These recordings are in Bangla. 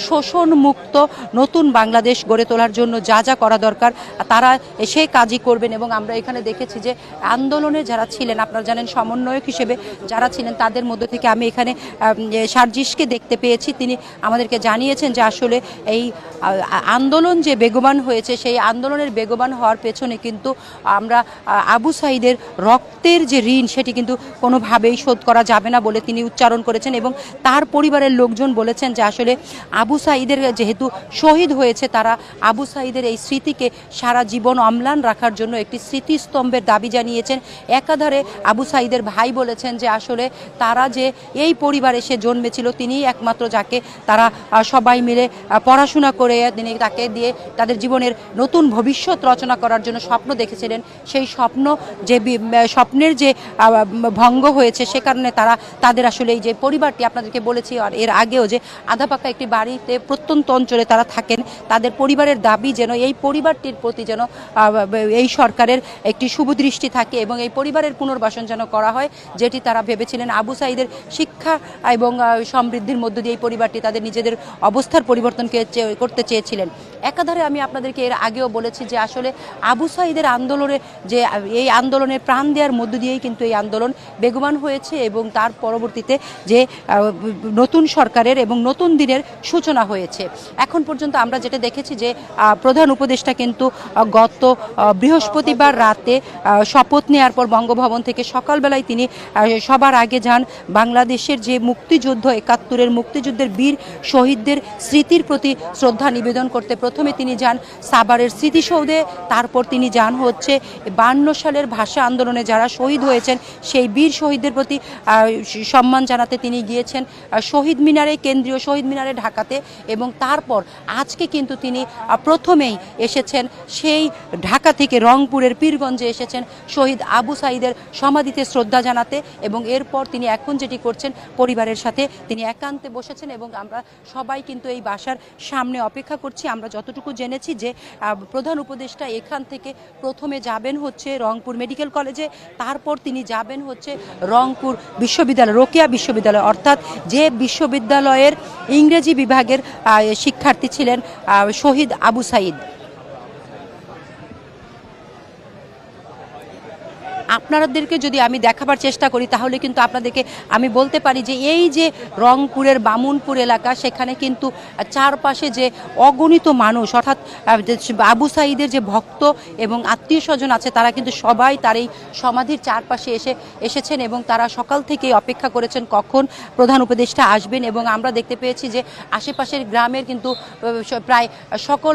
শোষণ মুক্ত নতুন বাংলাদেশ গড়ে তোলার জন্য যা যা করা দরকার তারা সেই কাজই করবেন। এবং আমরা এখানে দেখেছি যে আন্দোলনে যারা ছিলেন, আপনারা জানেন সমন্বয়ক হিসেবে যারা ছিলেন তাদের মধ্যে থেকে আমি এখানে সার্জিসকে দেখতে পেয়েছি। তিনি আমাদেরকে জানিয়েছেন যে আসলে এই আন্দোলন যে বেগবান হয়েছে সেই আন্দোলনের বেগবান হওয়ার পেছনে কিন্তু আমরা আবু সাঈদের রক্তের যে ঋণ সেটি কিন্তু কোনোভাবেই শোধ করা যাবে না বলে তিনি উচ্চারণ করেছেন। এবং তার পরিবারের লোকজন বলেছেন যে আসলে আবু সাঈদের যেহেতু শহীদ হয়েছে, তারা আবু সাঈদের এই স্মৃতিকে সারা জীবন অম্লান রাখার জন্য একটি স্মৃতিস্তম্ভের দাবি জানিয়েছেন। একাধারে আবু সাঈদের ভাই বলেছেন যে আসলে তারা যে এই পরিবারে সে জন্মেছিল তিনিই একমাত্র যাকে তারা সবাই মিলে পড়াশোনা করে তিনি তাকে দিয়ে তাদের জীবনের নতুন ভবিষ্যৎ রচনা করার জন্য স্বপ্ন দেখেছিলেন। সেই স্বপ্নের যে ভঙ্গ হয়েছে সে কারণে তাদের আসলে এই যে পরিবারটি আপনাদেরকে বলেছি আর এর আগেও যে আধাপাকা একটি বাড়িতে প্রত্যন্ত অঞ্চলে তারা থাকেন, তাদের পরিবারের দাবি যেন এই পরিবারটির প্রতি যেন এই সরকারের একটি শুভদৃষ্টি থাকে এবং এই পরিবারের পুনর্বাসন যেন করা হয়, যেটি তারা ভেবেছিলেন। আবু সাঈদের শিক্ষা এবং সমৃদ্ধির মধ্য দিয়ে এই পরিবারটি তাদের নিজেদের অবস্থার পরিবর্তনকে করতে চেয়েছিলেন। একাধারে আমি আপনাদেরকে এর আগেও বলেছি যে আসলে আবু সাঈদের আন্দোলনে যে এই আন্দোলনের প্রাণ দেওয়ার মধ্য দিয়েই কিন্তু এই আন্দোলন বেগবান হয়েছে এবং তার পরবর্তীতে যে নতুন সরকারের এবং নতুন দিনের সূচনা হয়েছে। এখন পর্যন্ত আমরা যেটা দেখেছি যে প্রধান উপদেষ্টা কিন্তু গত বৃহস্পতিবার রাতে শপথ নেওয়ার পর বঙ্গভবন থেকে সকালবেলায় তিনি সবার আগে যান বাংলাদেশের যে মুক্তিযুদ্ধ ৭১-এর মুক্তিযুদ্ধের বীর শহীদদের স্মৃতির প্রতি শ্রদ্ধা নিবেদন করতে। প্রথমে তিনি যান সাভারের স্মৃতিসৌধে, তারপর তিনি যান হচ্ছে ৫২ সালের ভাষা আন্দোলনে যারা শহীদ হয়েছেন সেই বীর শহীদদের প্রতি সম্মান জানাতে তিনি গিয়েছেন শহীদ মিনারে, কেন্দ্রীয় শহীদ মিনারে ঢাকাতে। এবং তারপর আজকে কিন্তু তিনি প্রথমেই এসেছেন সেই ঢাকা থেকে রংপুরের পীরগঞ্জে এসেছেন শহীদ আবু সাঈদের সমাধিতে শ্রদ্ধা জানাতে। এবং এরপর তিনি এখন যেটি করছেন পরিবারের সাথে তিনি একান্তে বসেছেন এবং আমরা সবাই কিন্তু এই বাসার সামনে অপেক্ষা করছি। আমরা যতটুকু জেনেছি যে প্রধান উপদেষ্টা এখান থেকে প্রথমে যাবেন হচ্ছে রংপুর মেডিকেল কলেজে, তারপর তিনি যাবেন হচ্ছে রংপুর বিশ্ববিদ্যালয়, রোকেয়া বিশ্ববিদ্যালয়, অর্থাৎ যে বিশ্ববিদ্যালয়ের ইংরেজি বিভাগের শিক্ষার্থী ছিলেন শহীদ আবু সাঈদ। আপনাদেরকে যদি আমি দেখাবার চেষ্টা করি তাহলে কিন্তু আপনাদেরকে আমি বলতে পারি যে এই যে রংপুরের বামুনপুর এলাকা সেখানে কিন্তু চারপাশে যে অগণিত মানুষ অর্থাৎ আবু সাঈদের যে ভক্ত এবং আত্মীয় স্বজন আছে তারা কিন্তু সবাই তার এই সমাধির চারপাশে এসেছেন এবং তারা সকাল থেকেই অপেক্ষা করেছেন কখন প্রধান উপদেষ্টা আসবেন। এবং আমরা দেখতে পেয়েছি যে আশেপাশের গ্রামের কিন্তু প্রায় সকল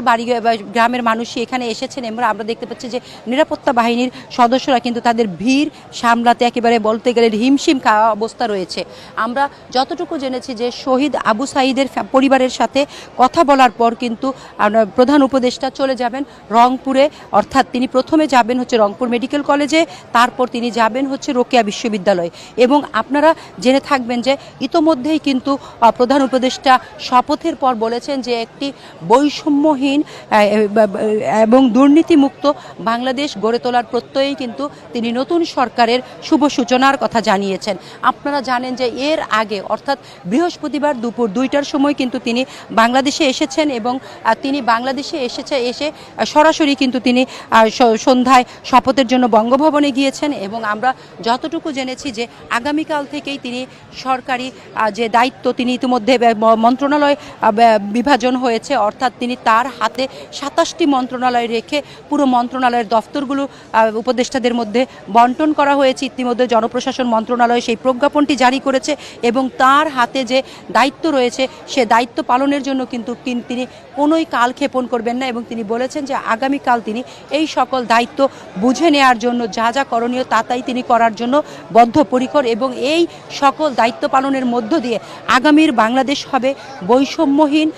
গ্রামের মানুষই এখানে এসেছেন এবং আমরা দেখতে পাচ্ছি যে নিরাপত্তা বাহিনীর সদস্যরা কিন্তু তাদের ভিড় সামলাতে একেবারে বলতে গেলে হিমশিম খাওয়া অবস্থা রয়েছে। আমরা যতটুকু জেনেছি যে শহীদ আবু সাঈদের পরিবারের সাথে কথা বলার পর কিন্তু প্রধান উপদেষ্টা চলে যাবেন রংপুরে, অর্থাৎ তিনি প্রথমে যাবেন হচ্ছে রংপুর মেডিকেল কলেজে, তারপর তিনি যাবেন হচ্ছে রোকেয়া বিশ্ববিদ্যালয়। এবং আপনারা জেনে থাকবেন যে ইতোমধ্যেই কিন্তু প্রধান উপদেষ্টা শপথের পর বলেছেন যে একটি বৈষম্যহীন এবং দুর্নীতিমুক্ত বাংলাদেশ গড়ে তোলার প্রত্যয়েই কিন্তু তিনি নতুন সরকারের শুভ সূচনার কথা জানিয়েছেন। আপনারা জানেন যে এর আগে অর্থাৎ বৃহস্পতিবার দুপুর ২টার সময় কিন্তু তিনি বাংলাদেশে এসেছেন এবং তিনি বাংলাদেশে এসে সরাসরি কিন্তু তিনি সন্ধ্যায় শপথের জন্য বঙ্গভবনে গিয়েছেন। এবং আমরা যতটুকু জেনেছি যে আগামীকাল থেকেই তিনি সরকারি যে দায়িত্ব তিনি ইতিমধ্যে মন্ত্রণালয় বিভাজন হয়েছে, অর্থাৎ তিনি তার হাতে ২৭টি মন্ত্রণালয় রেখে পুরো মন্ত্রণালয়ের দফতরগুলো উপদেষ্টাদের মধ্যে বন্টন করা হয়েছে। ইতিমধ্যে জনপ্রশাসন মন্ত্রণালয় সেই প্রজ্ঞাপনটি জারি করেছে এবং তার হাতে যে দায়িত্ব রয়েছে সে দায়িত্ব পালনের জন্য কিন্তু তিনি কোনোই কালক্ষেপণ করবেন না এবং তিনি বলেছেন যে আগামীকাল তিনি এই সকল দায়িত্ব বুঝে নেওয়ার জন্য যা যা করণীয় তাই তিনি করার জন্য বদ্ধপরিকর। এবং এই সকল দায়িত্ব পালনের মধ্য দিয়ে আগামীর বাংলাদেশ হবে বৈষম্যহীন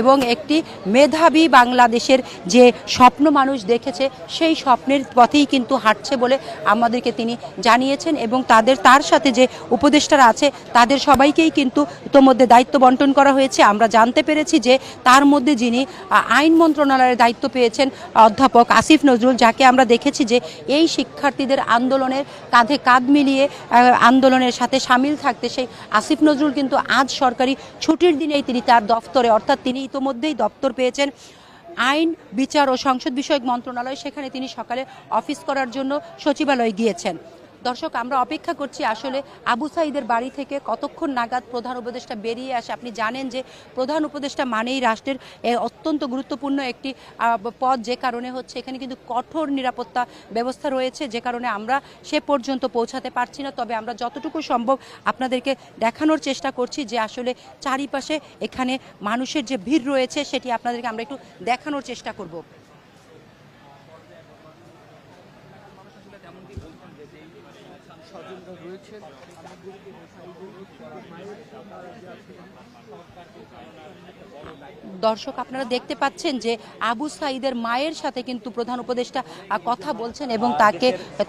এবং একটি মেধাবী বাংলাদেশের যে স্বপ্ন মানুষ দেখেছে সেই স্বপ্নের পথেই কিন্তু হাঁটছে বলে আমাদেরকে তিনি জানিয়েছেন এবং তার সাথে যে উপদেষ্টারা আছে তাদের সবাইকেই কিন্তু ইতোমধ্যে দায়িত্ব বন্টন করা হয়েছে। আমরা জানতে পেরেছি যে তার মধ্যে যিনি আইন মন্ত্রণালয়ের দায়িত্ব পেয়েছেন অধ্যাপক আসিফ নজরুল, যাকে আমরা দেখেছি যে এই শিক্ষার্থীদের আন্দোলনের কাঁধে কাঁধ মিলিয়ে আন্দোলনের সাথে সামিল থাকতে সেই আসিফ নজরুল কিন্তু আজ সরকারি ছুটির দিনেই তিনি তার দফতরে, অর্থাৎ তিনি ইতোমধ্যেই দপ্তর পেয়েছেন আইন, বিচার ও সংসদ বিষয়ক মন্ত্রণালয়, সেখানে তিনি সকালে অফিস করার জন্য সচিবালয়ে গিয়েছেন। দর্শক, আমরা অপেক্ষা করছি আসলে আবু সাঈদের বাড়ি থেকে কতক্ষণ নাগাদ প্রধান উপদেষ্টা বেরিয়ে আসে। আপনি জানেন যে প্রধান উপদেষ্টা মানেই রাষ্ট্রের অত্যন্ত গুরুত্বপূর্ণ একটি পদ, যে কারণে হচ্ছে এখানে কিন্তু কঠোর নিরাপত্তা ব্যবস্থা রয়েছে, যে কারণে আমরা সে পর্যন্ত পৌঁছাতে পারছি না। তবে আমরা যতটুকু সম্ভব আপনাদেরকে দেখানোর চেষ্টা করছি যে আসলে চারিপাশে এখানে মানুষের যে ভিড় রয়েছে সেটি আপনাদেরকে আমরা একটু দেখানোর চেষ্টা করব। দর্শক, আপনারা দেখতে পাচ্ছেন যে আবু সাঈদের মায়ের সাথে কিন্তু প্রধান উপদেষ্টা কথা বলছেন এবং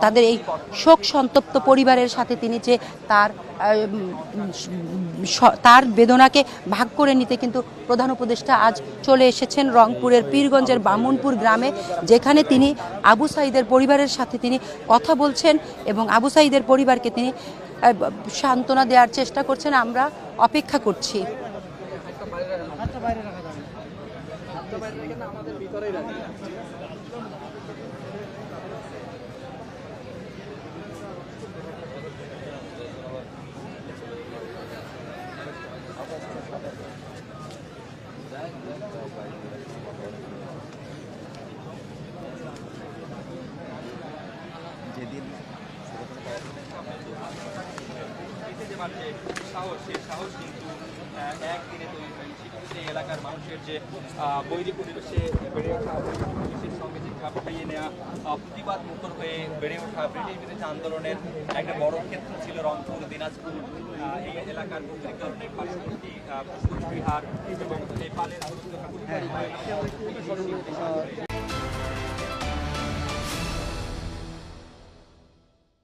তাদের এই শোক সন্তপ্ত পরিবারের সাথে তিনি যে তার বেদনাকে ভাগ করে নিতে কিন্তু প্রধান উপদেষ্টা আজ চলে এসেছেন রংপুরের পীরগঞ্জের বামুনপুর গ্রামে, যেখানে তিনি আবু সাঈদের পরিবারের সাথে তিনি কথা বলছেন এবং আবু সাঈদের পরিবারকে তিনি সান্ত্বনা দেওয়ার চেষ্টা করছেন। আমরা অপেক্ষা করছি। যেদিন সাহস কিন্তু একদিনে তৈরি হয়নি। সেটা হচ্ছে এলাকার মানুষের যে বৈরী পরিবেশে বেড়ে ওঠা, পরিবেশের সঙ্গে যে খাপ খাইয়ে নেওয়া, প্রতিবাদ মুখর হয়ে বেড়ে ওঠা ব্রিটিশ বিরোধী আন্দোলনের একটা বড় ক্ষেত্র ছিল রংপুর, দিনাজপুর এই এলাকার কারণের পার্শ্ববর্তী বিহার এবং নেপালের